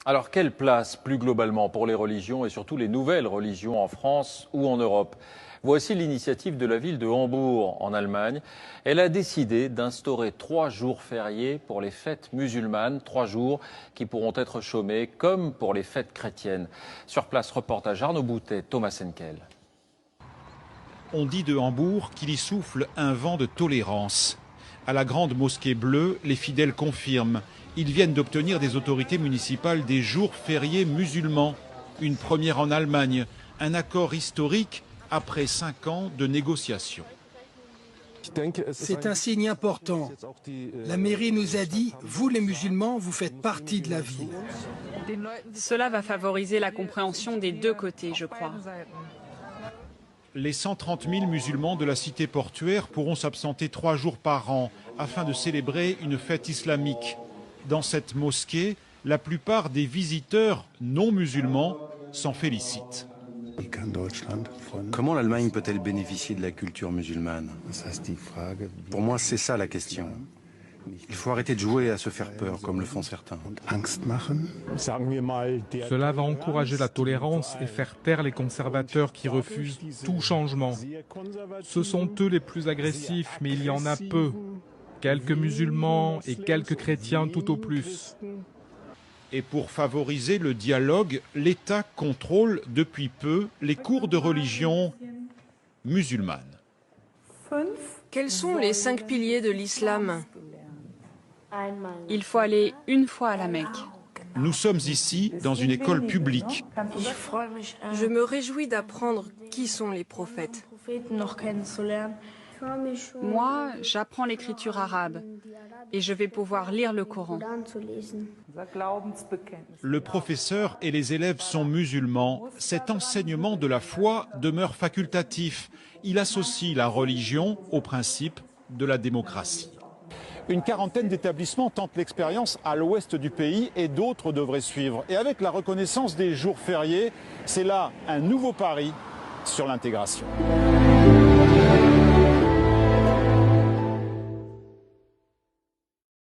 Alors, quelle place, plus globalement, pour les religions et surtout les nouvelles religions en France ou en Europe? Voici l'initiative de la ville de Hambourg, en Allemagne. Elle a décidé d'instaurer 3 jours fériés pour les fêtes musulmanes, 3 jours qui pourront être chômés comme pour les fêtes chrétiennes. Sur place, reportage Arnaud Boutet, Thomas Henkel. On dit de Hambourg qu'il y souffle un vent de tolérance. À la grande mosquée bleue, les fidèles confirment. Ils viennent d'obtenir des autorités municipales des jours fériés musulmans. Une première en Allemagne. Un accord historique après 5 ans de négociations. C'est un signe important. La mairie nous a dit, vous les musulmans, vous faites partie de la ville. Cela va favoriser la compréhension des deux côtés, je crois. Les 130 000 musulmans de la cité portuaire pourront s'absenter 3 jours par an afin de célébrer une fête islamique. Dans cette mosquée, la plupart des visiteurs non musulmans s'en félicitent. Comment l'Allemagne peut-elle bénéficier de la culture musulmane? Pour moi, c'est ça la question. Il faut arrêter de jouer à se faire peur, comme le font certains. Cela va encourager la tolérance et faire taire les conservateurs qui refusent tout changement. Ce sont eux les plus agressifs, mais il y en a peu. Quelques musulmans et quelques chrétiens tout au plus. Et pour favoriser le dialogue, l'État contrôle depuis peu les cours de religion musulmane. Quels sont les 5 piliers de l'islam? Il faut aller une fois à la Mecque. Nous sommes ici dans une école publique. Je me réjouis d'apprendre qui sont les prophètes. Moi, j'apprends l'écriture arabe et je vais pouvoir lire le Coran. Le professeur et les élèves sont musulmans. Cet enseignement de la foi demeure facultatif. Il associe la religion au principe de la démocratie. Une quarantaine d'établissements tentent l'expérience à l'ouest du pays et d'autres devraient suivre. Et avec la reconnaissance des jours fériés, c'est là un nouveau pari sur l'intégration.